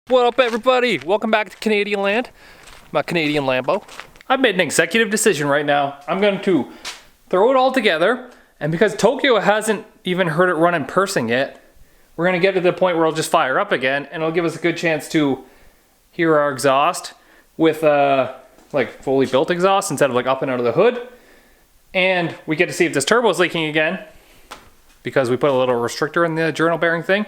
What up, everybody? Welcome back to Canadian land, my Canadian Lambo. I've made an executive decision right now. I'm going to throw it all together, and because Tokyo hasn't even heard it run in person yet, we're going to get to the point where it'll just fire up again, and it'll give us a good chance to hear our exhaust with like fully built exhaust instead of like up and out of the hood. And we get to see if this turbo is leaking again, because we put a little restrictor in the journal bearing thing.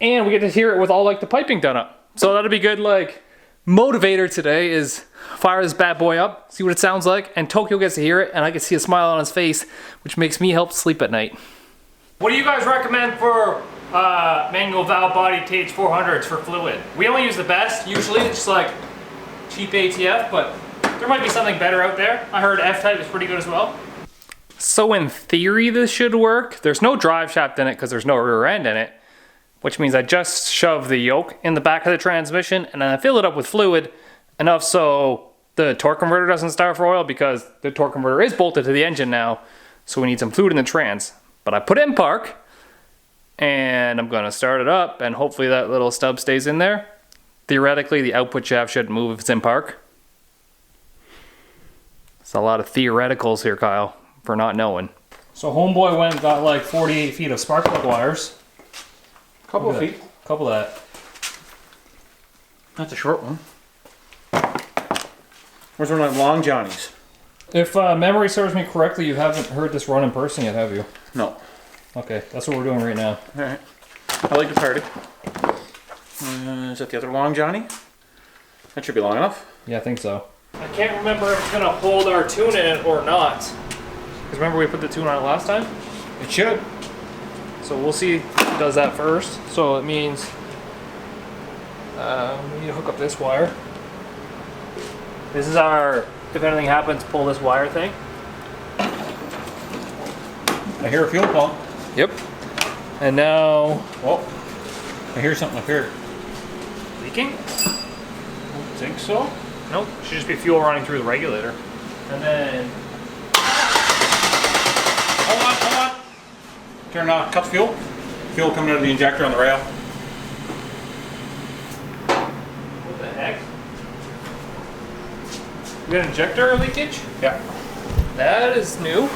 And we get to hear it with all like the piping done up. So that'll be good like motivator today is fire this bad boy up, see what it sounds like, and Tokyo gets to hear it and I can see a smile on his face, which makes me help sleep at night. What do you guys recommend for manual valve body TH400s for fluid? We only use the best, usually it's just like cheap ATF, but there might be something better out there. I heard F-type is pretty good as well. So in theory this should work. There's no drive shaft in it because there's no rear end in it, which means I just shove the yoke in the back of the transmission and then I fill it up with fluid enough so the torque converter doesn't start for oil, because the torque converter is bolted to the engine now, so we need some fluid in the trans. But I put it in park and I'm gonna start it up and hopefully that little stub stays in there. Theoretically, the output shaft shouldn't move if it's in park. It's a lot of theoreticals here, Kyle, for not knowing. So homeboy went and got like 48 feet of spark plug wires. Couple of feet. Couple of that. That's a short one. Where's one of my long Johnnies? If memory serves me correctly, you haven't heard this run in person yet, have you? No. Okay, that's what we're doing right now. Alright. I like the party. Is that the other long Johnny? That should be long enough. Yeah, I think so. I can't remember if it's going to hold our tune in it or not. Because remember we put the tune on it last time? It should. So we'll see if it does that first. So it means we need to hook up this wire. This is our, if anything happens, pull this wire thing. I hear a fuel pump. Yep. And now... Oh, I hear something up here. Leaking? Don't think so. Nope. Should just be fuel running through the regulator. And then... Hold on. Turn off, cut fuel. Fuel coming out of the injector on the rail. What the heck? We got injector leakage? Yeah. That is new.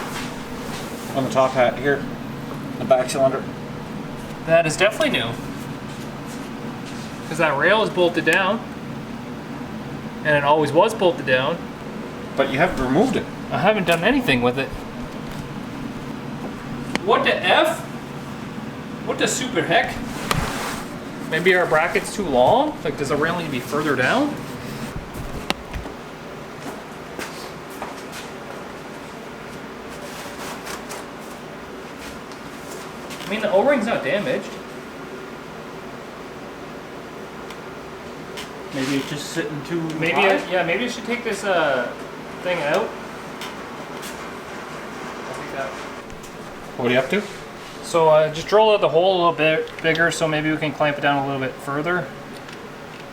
On the top hat here. The back cylinder. That is definitely new. Because that rail is bolted down. And it always was bolted down. But you haven't removed it. I haven't done anything with it. What the F? What the super heck? Maybe our bracket's too long? Like, does the rail need to be further down? I mean, the O-ring's not damaged. Maybe it's just sitting too Maybe high? maybe I should take this thing out. I'll take that. What are you up to? So just drill out the hole a little bit bigger, so maybe we can clamp it down a little bit further.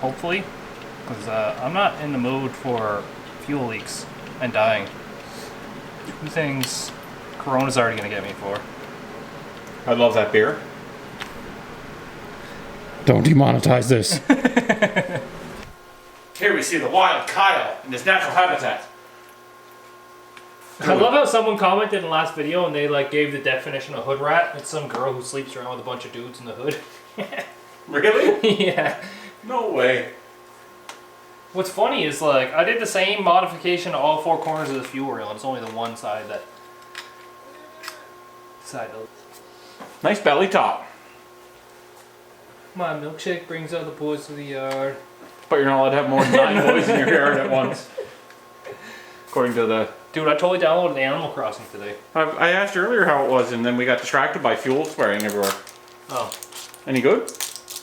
Hopefully, because I'm not in the mood for fuel leaks and dying. Two things Corona's already gonna get me for. I love that beer. Don't demonetize this. Here we see the wild Kyle in his natural habitat. I love how someone commented in the last video and they like gave the definition of hood rat. It's some girl who sleeps around with a bunch of dudes in the hood. Really? Yeah. No way. What's funny is like I did the same modification to all four corners of the fuel rail, and it's only the one side that Nice belly top. My milkshake brings out the boys to the yard. But you're not allowed to have more than 9 boys in your yard at once. According to the... Dude, I totally downloaded Animal Crossing today. I asked earlier how it was, and then we got distracted by fuel spraying everywhere. Oh. Any good?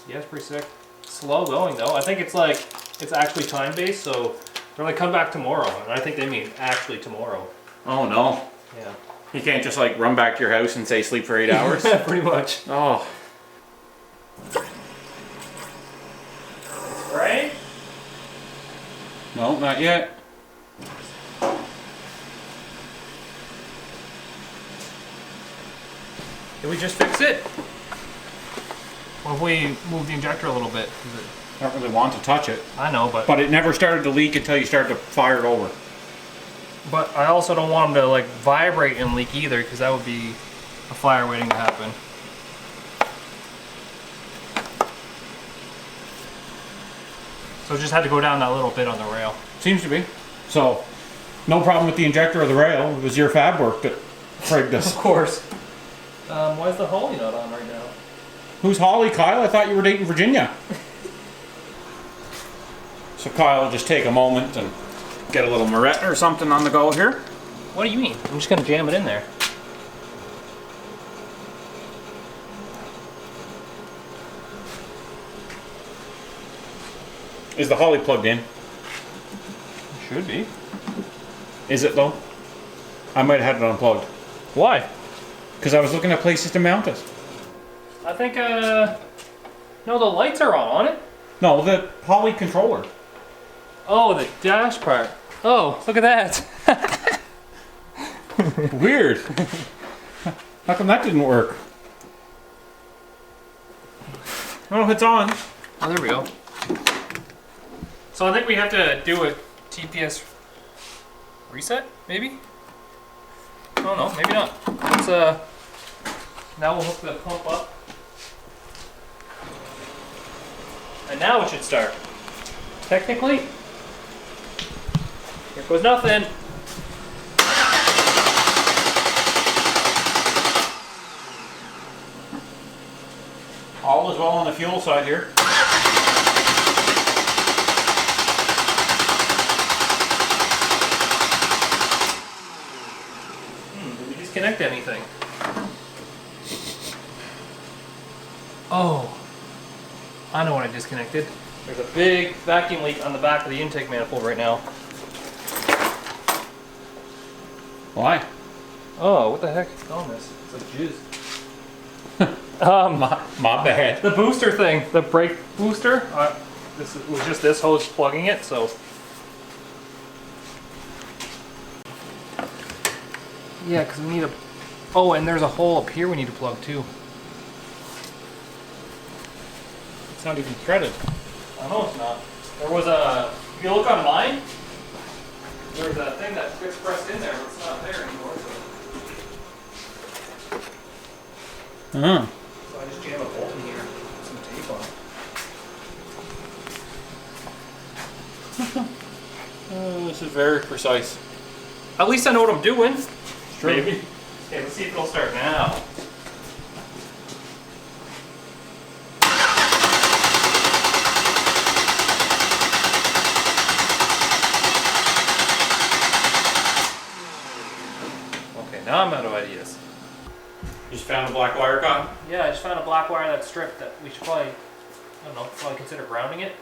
Yeah, it's pretty sick. Slow going though. I think it's like, it's actually time based, so they're like, come back tomorrow. And I think they mean actually tomorrow. Oh no. Yeah. You can't just like run back to your house and say sleep for 8 hours? Yeah, pretty much. Oh. Right? No, not yet. Did we just fix it? Or if we move the injector a little bit? Is it I don't really want to touch it. I know, But it never started to leak until you started to fire it over. But I also don't want them to like vibrate and leak either, because that would be a fire waiting to happen. So it just had to go down that little bit on the rail. Seems to be. So, no problem with the injector or the rail. It was your fab work that frigged us. Of course. Why is the Holly not on right now? Who's Holly, Kyle? I thought you were dating Virginia. So Kyle will just take a moment and get a little Moret or something on the go here. What do you mean? I'm just gonna jam it in there. Is the Holly plugged in? Should be. Is it though? I might have had it unplugged. Why? Because I was looking at places to mount it. I think, no, the lights are on it. No, the Holly controller. Oh, the dash part. Oh, look at that. Weird. How come that didn't work? Oh, it's on. Oh, there we go. So I think we have to do a TPS reset, maybe? I don't know, maybe not. Let's, now we'll hook the pump up. And now it should start. Technically, here goes nothing. All is well on the fuel side here. Did we disconnect anything? Oh, I know what I disconnected. There's a big vacuum leak on the back of the intake manifold right now. Why? Oh, what the heck is on this? It's like jizz. My bad. The booster thing, the brake booster. Was just this hose plugging it, so. Yeah, because we need a. Oh, and there's a hole up here we need to plug too. It's not even threaded. I know it's not. There was a. If you look on mine, there's a thing that gets pressed in there, but it's not there anymore. So, Uh-huh. so I just jam a bolt in here, put some tape on. This is very precise. At least I know what I'm doing. True. Maybe. Okay, let's see if it'll start now. Okay, now I'm out of ideas. You just found a black wire cotton? Yeah, I just found a black wire that's stripped that we should probably, I don't know, probably consider grounding it.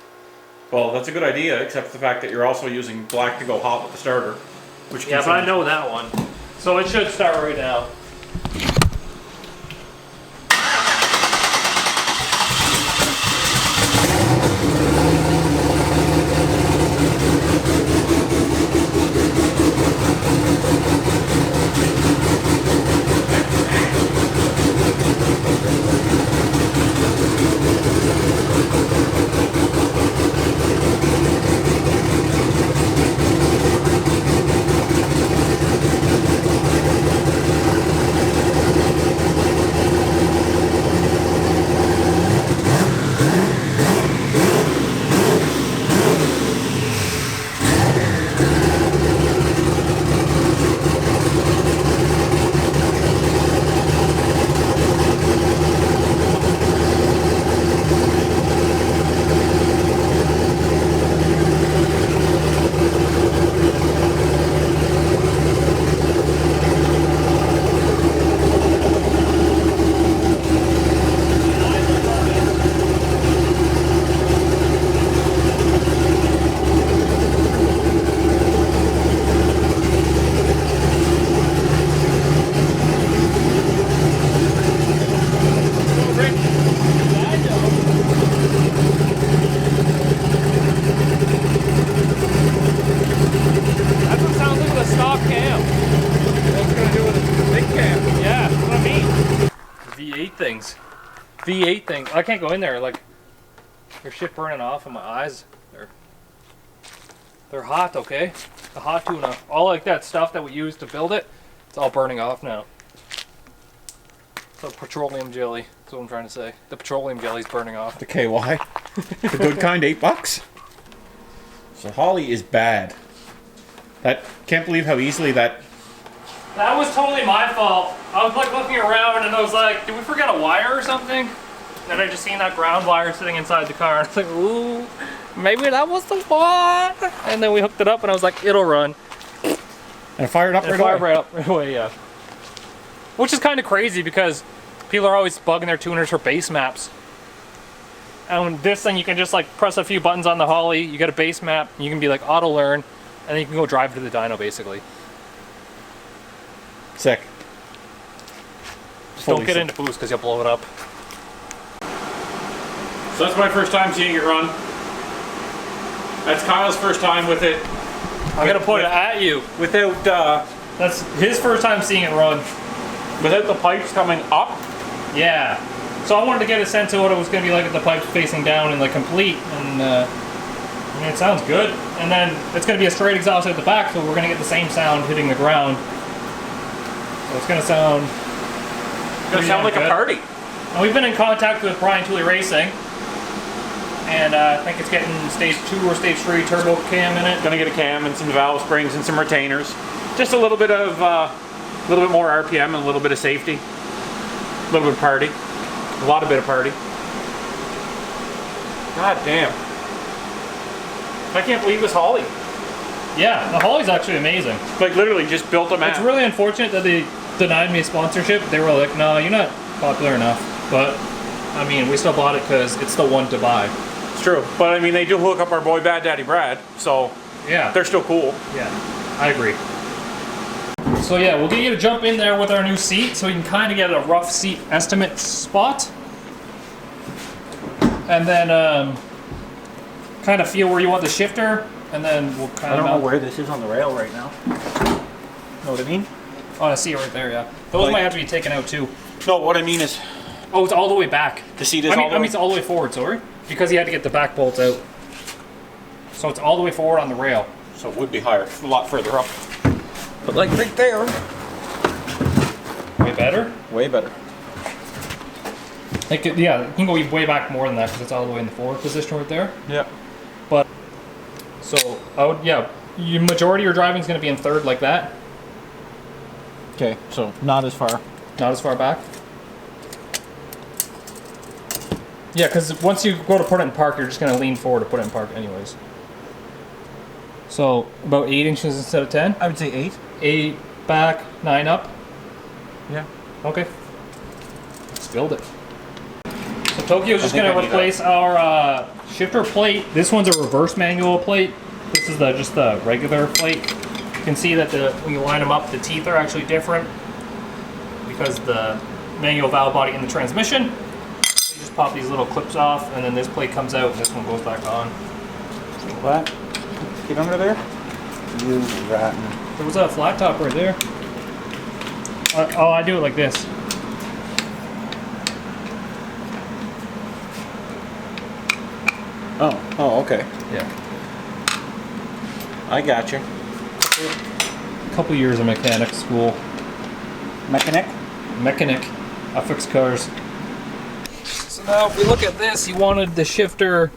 Well, that's a good idea, except for the fact that you're also using black to go hot with the starter. Which Yeah, but I know that one. So it should start right now. V8 thing. I can't go in there. Like, There's shit burning off in my eyes. They're hot, okay? The hot tuna. All like that stuff that we used to build it, it's all burning off now. So petroleum jelly, that's what I'm trying to say. The petroleum jelly's burning off. The KY. The good kind, $8. So Holly is bad. Can't believe how easily that... That was totally my fault. I was like looking around and I was like, did we forget a wire or something? And I just seen that ground wire sitting inside the car and I was like, ooh, maybe that was the one. And then we hooked it up and I was like, it'll run. And it fired up And right it fired away. right up right away, yeah. Which is kind of crazy because people are always bugging their tuners for base maps. And this thing, you can just like press a few buttons on the Holly, you get a base map, you can be like auto learn, and then you can go drive to the dyno basically. Sick. Just don't get into boost because you'll blow it up. So that's my first time seeing it run. That's Kyle's first time with it. I'm gonna put it at you. Without That's his first time seeing it run. without the pipes coming up. Yeah. So I wanted to get a sense of what it was gonna be like with the pipes facing down and like complete, and I mean, it sounds good. And then it's gonna be a straight exhaust at the back, so we're gonna get the same sound hitting the ground. So it's gonna sound. It's gonna sound like a party. And we've been in contact with Brian Tooley Racing, and I think it's getting stage 2 or stage 3 turbo cam in it. Gonna get a cam and some valve springs and some retainers. Just a little bit of, a little bit more RPM and a little bit of safety. A little bit of party. A lot of bit of party. God damn. I can't believe this Holly. Yeah, the Holly's actually amazing. Like literally just built a map. It's really unfortunate that they denied me a sponsorship. They were like, no, you're not popular enough. But, I mean, we still bought it because it's the one to buy. It's true. But I mean, they do hook up our boy Bad Daddy Brad, so Yeah. they're still cool. Yeah, I agree. So yeah, we'll get you to jump in there with our new seat so you can kind of get a rough seat estimate spot. And then kind of feel where you want the shifter, and then we'll kind I of don't know where this is on the rail right now. Know what I mean? Oh, I see it right there, yeah. Those Like- might have to be taken out too. No, what I mean is Oh, it's all the way back. the seat is I mean, all the way... it's all the way forward, sorry. Because he had to get the back bolts out. So it's all the way forward on the rail. So it would be higher, a lot further up. But like right there. Way better? Way better. Like, yeah, you can go way back more than that because it's all the way in the forward position right there. Yeah. But, so, I would, yeah, your majority of your driving is going to be in third like that. Okay, so not as far. Not as far back. Yeah, because once you go to put it in park, you're just going to lean forward to put it in park anyways. So, about 8 inches instead of 10? I would say 8. 8 back, 9 up. Yeah. Okay. Let's build it. So Tokyo's just think going I to need replace our shifter plate. This one's a reverse manual plate. This is just the regular plate. You can see that when you line them up, the teeth are actually different because the manual valve body in the transmission. You just pop these little clips off, and then this plate comes out, and this one goes back on. What? Get under there? You rotten. There was a flat top right there. Oh, I do it like this. Oh, okay. Yeah. I got you. A couple years of mechanic school. Mechanic? Mechanic. I fix cars. So now if we look at this, you wanted the shifter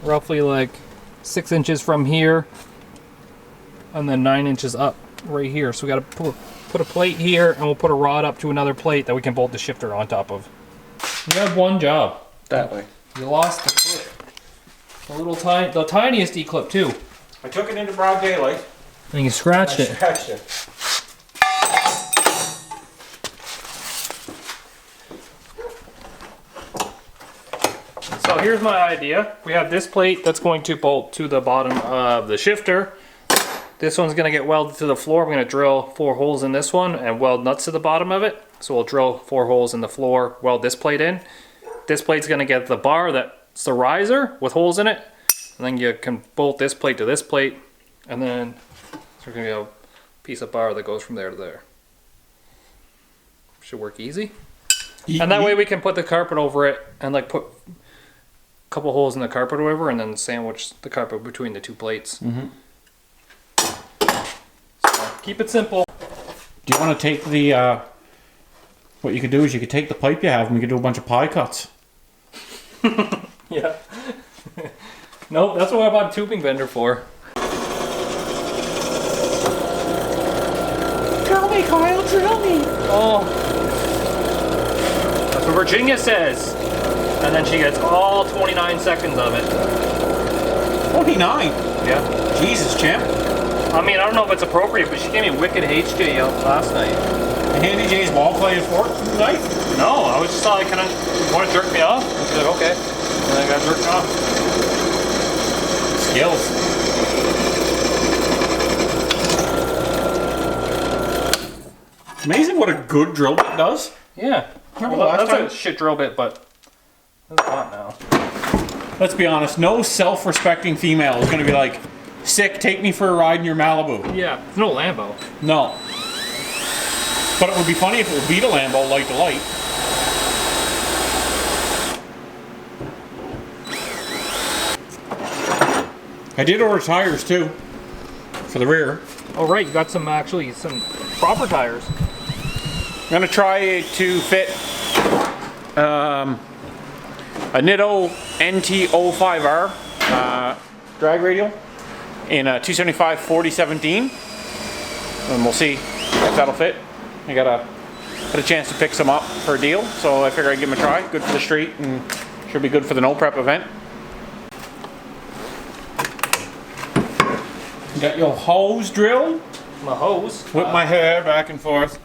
roughly like 6 inches from here and then 9 inches up right here. So we got to put a plate here, and we'll put a rod up to another plate that we can bolt the shifter on top of. You have one job. That way. You lost the clip. The tiniest E-clip too. I took it into broad daylight. And you scratched it. Scratched it. So here's my idea. We have this plate that's going to bolt to the bottom of the shifter. This one's going to get welded to the floor. We're going to drill 4 holes in this one and weld nuts to the bottom of it. So we'll drill 4 holes in the floor, weld this plate in. This plate's going to get the bar that's the riser with holes in it. And then you can bolt this plate to this plate. And then there's going to be a piece of bar that goes from there to there. Should work easy. And that way we can put the carpet over it and like put couple holes in the carpet or whatever, and then sandwich the carpet between the two plates. So keep it simple. Do you want to take the, what you could do is you could take the pipe you have and we could do a bunch of pie cuts. Yeah. Nope, that's what I bought a tubing bender for. Drill me, Kyle, drill me. Oh. That's what Virginia says. And then she gets all 29 seconds of it. 29? Yeah. Jesus, champ. I mean, I don't know if it's appropriate, but she gave me wicked HJ last night. Handy J's ball play is fork tonight? No, I was just like, kind of want to jerk me off? And she's like, okay. And then I got jerked off. Skills. Amazing what a good drill bit does. Yeah. Remember Well, last that's time? a shit drill bit, but it's hot now. Let's be honest, no self-respecting female is going to be like, sick, take me for a ride in your Malibu. Yeah, it's no Lambo. No. But it would be funny if it would beat a Lambo light to light. I did order tires too, for the rear. Oh right, you got some proper tires. I'm going to try to fit a Nitto NT05R drag radial in a 275 4017, and we'll see if that'll fit. I got a chance to pick some up for a deal, so I figure I'd give them a try. Good for the street and should be good for the no prep event. Got your hose drilled. My hose. Whip my hair back and forth.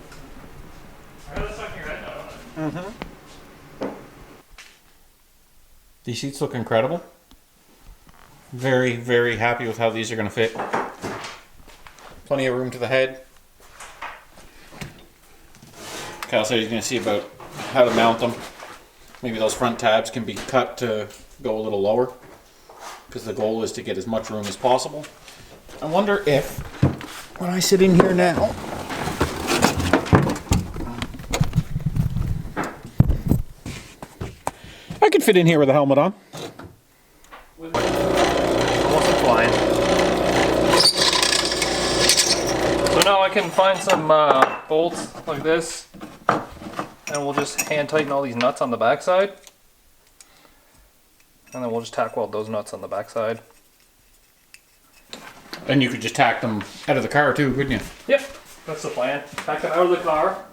I got this stuck in your head now. Mm-hmm. These seats look incredible. Very, very happy with how these are going to fit. Plenty of room to the head. Kyle said he's going to see about how to mount them. Maybe those front tabs can be cut to go a little lower, because the goal is to get as much room as possible. I wonder if, when I sit in here now, I could fit in here with a helmet on. Almost flying. So now I can find some bolts like this, and we'll just hand tighten all these nuts on the backside, and then we'll just tack weld those nuts on the backside. And you could just tack them out of the car too, couldn't you? Yep, that's the plan. Tack them out of the car,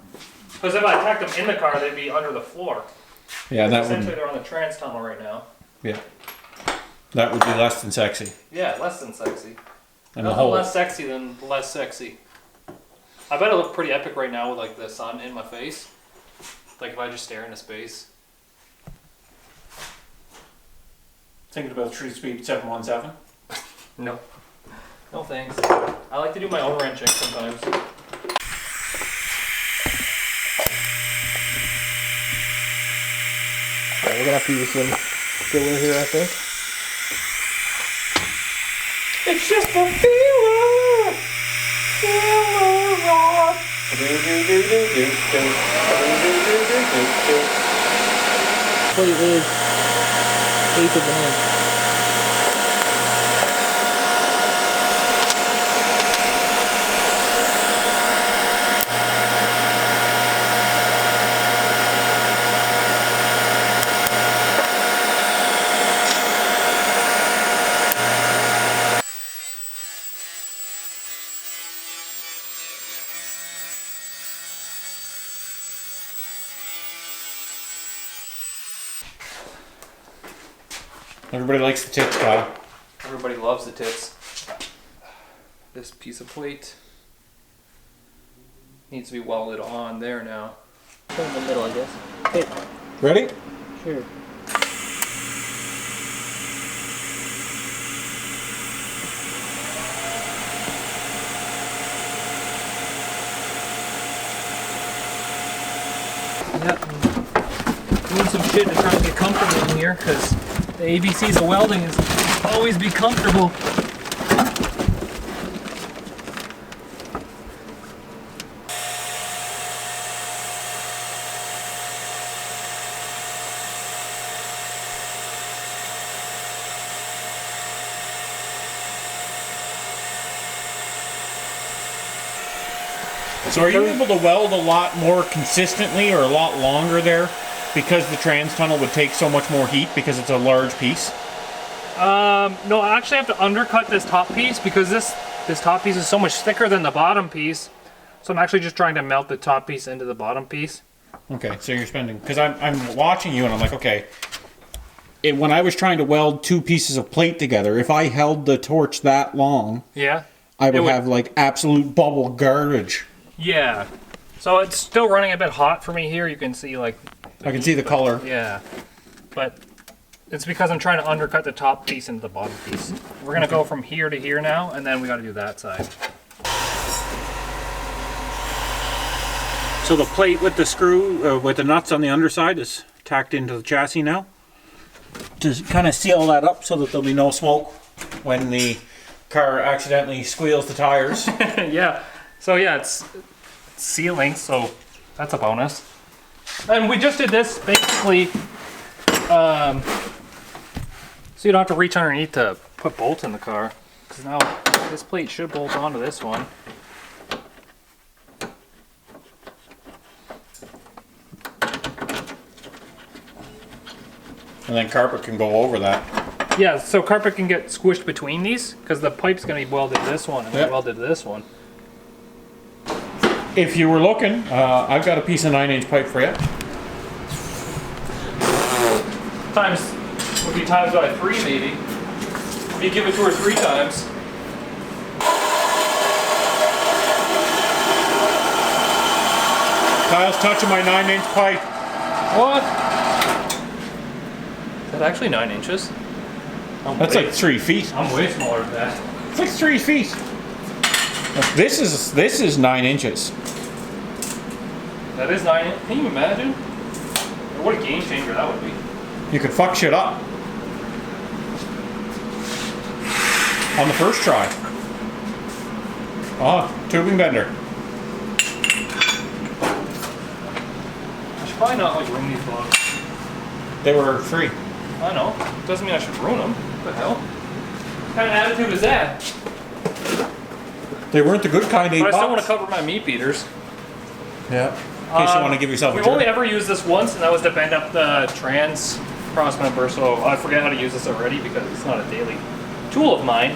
because if I tacked them in the car, they'd be under the floor. Yeah, that Essentially, would. they're on the trans tunnel right now. Yeah, that would be less than sexy. Yeah, less than sexy. And the Nothing whole. less sexy than less sexy. I bet it look pretty epic right now with like the sun in my face. Like if I just stare into space. Thinking about True Speed 717. No. No thanks. I like to do my own wrenching sometimes. Alright, we're gonna have to use some filler here, I think. It's just a feeler. Plate is 1/8 of an inch. Everybody likes the tits, Kyle. Everybody loves the tits. This piece of plate needs to be welded on there now. Put it in the middle, I guess. Hey, Ready? sure. Yep. Doing some shit to try to get comfortable in here, because the ABCs of welding is always be comfortable. So are you able to weld a lot more consistently or a lot longer there because the trans tunnel would take so much more heat because it's a large piece? No, I actually have to undercut this top piece because this top piece is so much thicker than the bottom piece. So I'm actually just trying to melt the top piece into the bottom piece. Okay, so you're spending, because I'm watching you and I'm like, okay, when I was trying to weld two pieces of plate together, if I held the torch that long, yeah, I would have like absolute bubble garbage. Yeah. So it's still running a bit hot for me here. You can see like... I can see the color. Yeah. But it's because I'm trying to undercut the top piece into the bottom piece. We're going to go from here to here now, and then we got to do that side. So the plate with the screw, with the nuts on the underside is tacked into the chassis now. To kind of seal that up so that there'll be no smoke when the car accidentally squeals the tires. Yeah. So yeah, it's sealing, so that's a bonus. And we just did this basically, so you don't have to reach underneath to put bolts in the car. Because now this plate should bolt onto this one. And then carpet can go over that. Yeah, so carpet can get squished between these because the pipe's going to be welded to this one and then welded to this one. If you were looking, I've got a piece of 9-inch pipe for you. Times would be times by 3 maybe. If you give it to her 3 times. Kyle's touching my 9-inch pipe. What? Is that actually 9 inches? That's like 3 feet. I'm way smaller than that. It's like 3 feet. This is 9 inches. That is 9 inches. Can you imagine? What a game changer that would be. You could fuck shit up. On the first try. Ah, tubing bender. I should probably not like ruin these vlogs. They were free. I know. Doesn't mean I should ruin them. What the hell? What kind of attitude is that? They weren't the good kind, $8 But I still want to bucks. cover my meat beaters. Yeah. In case you want to give yourself a We've jerk. only ever used this once, and that was to bend up the trans cross member, so I forget how to use this already because it's not a daily tool of mine.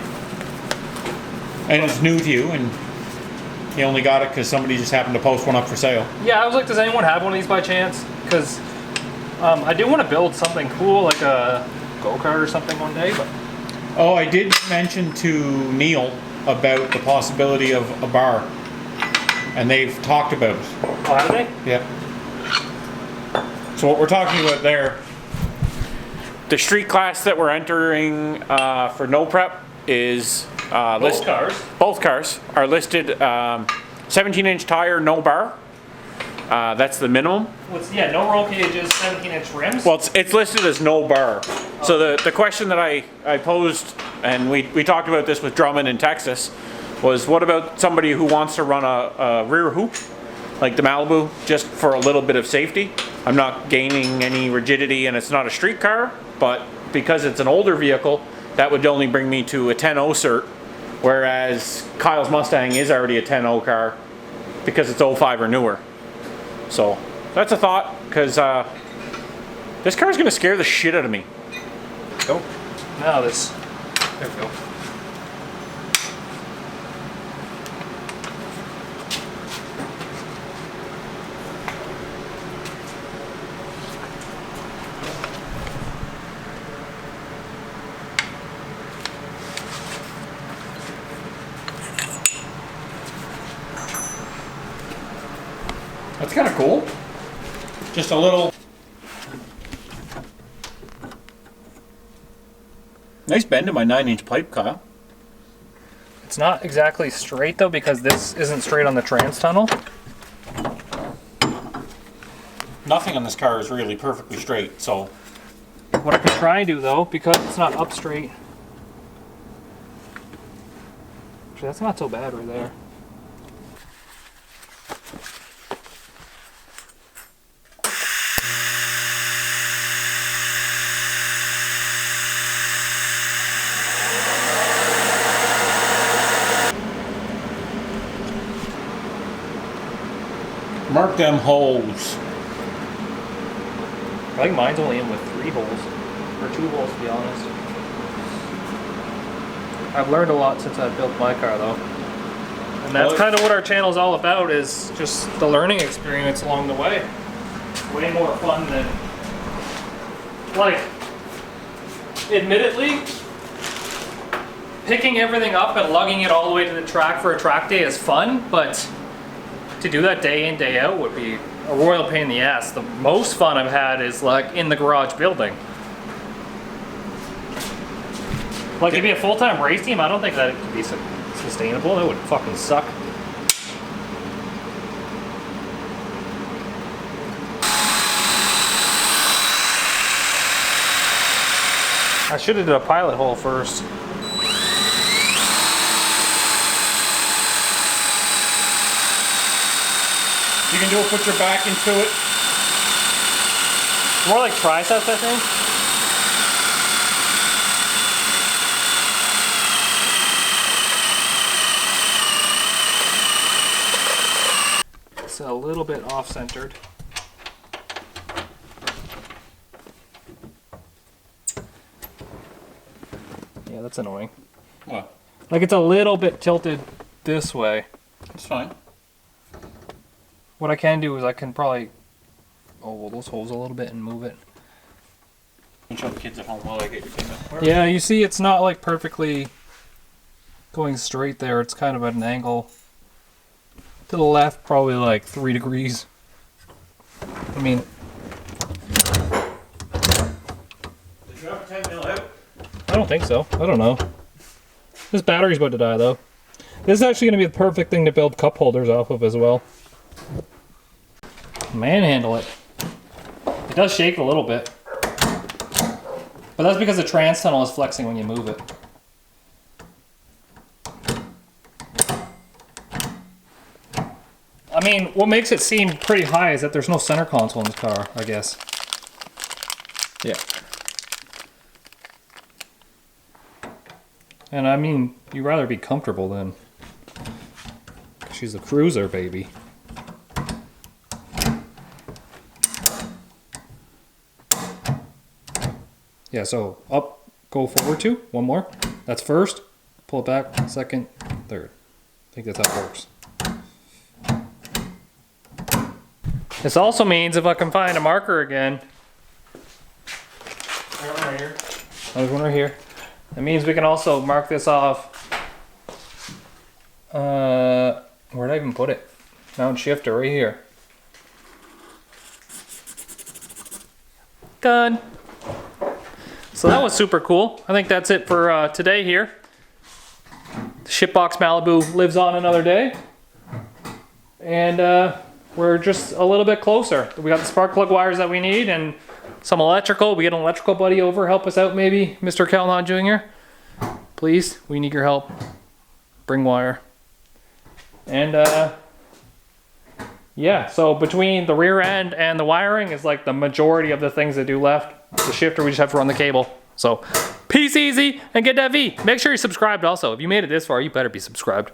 And it's new to you, and you only got it because somebody just happened to post one up for sale. Yeah, I was like, does anyone have one of these by chance? Because I do want to build something cool, like a go-kart or something one day, but... Oh, I did mention to Neil about the possibility of a bar, and they've talked about it. Oh, have they? Yeah. So what we're talking about there, the street class that we're entering for no prep is Both cars. Both cars are listed 17-inch tire, no bar. That's the minimum. Yeah, no roll cages, 17-inch rims. Well, it's listed as no bar. So the question that I posed, and we talked about this with Drummond in Texas, was what about somebody who wants to run a rear hoop, like the Malibu, just for a little bit of safety? I'm not gaining any rigidity, and it's not a street car, but because it's an older vehicle, that would only bring me to a 10.0 cert, whereas Kyle's Mustang is already a 10.0 car because it's 05 or newer. So that's a thought, because this car is going to scare the shit out of me. Go. Now this. There we go. That's kind of cool. Just a little... Nice bend in my 9-inch pipe, Kyle. It's not exactly straight though because this isn't straight on the trans tunnel. Nothing on this car is really perfectly straight, so... What I can try and do though, because it's not up straight. Actually, that's not so bad right there. Mark them holes. I think mine's only in with 3 holes, or 2 holes to be honest. I've learned a lot since I built my car though. And that's kind of what our channel is all about, is just the learning experience along the way. Way more fun than, like, admittedly, picking everything up and lugging it all the way to the track for a track day is fun, but to do that day in, day out would be a royal pain in the ass. The most fun I've had is like in the garage building. Like to be a full-time race team, I don't think that it could be sustainable. That would fucking suck. I should have did a pilot hole first. You can do it, put your back into it. More like triceps, I think. It's a little bit off-centered. Yeah, that's annoying. What? Like it's a little bit tilted this way. It's fine. What I can do is I can probably oval those holes a little bit and move it. You can show the kids at home while I get your payment. Yeah, you see it's not like perfectly going straight there. It's kind of at an angle to the left, probably like 3 degrees. I mean, Did you have a 10 mil out? I don't think so. I don't know. This battery's about to die though. This is actually going to be the perfect thing to build cup holders off of as well. Manhandle it. It does shake a little bit. But that's because the trans tunnel is flexing when you move it. I mean, what makes it seem pretty high is that there's no center console in this car, I guess. Yeah. And I mean, you'd rather be comfortable than... She's a cruiser, baby. Yeah, so up, go forward 2, 1 more. That's first, pull it back, second, third. I think that's how it works. This also means if I can find a marker again. There's one right here. There's one right here. That means we can also mark this off. Where'd I even put it? Mount shifter right here. Done. So that was super cool. I think that's it for today here. The Shipbox Malibu lives on another day. And we're just a little bit closer. We got the spark plug wires that we need and some electrical. We get an electrical buddy over, help us out maybe, Mr. Calnon Jr. Please, we need your help. Bring wire. And yeah, so between the rear end and the wiring is like the majority of the things that do left. The shifter, we just have to run the cable. So, peace easy and get that V. Make sure you're subscribed also. If you made it this far, you better be subscribed.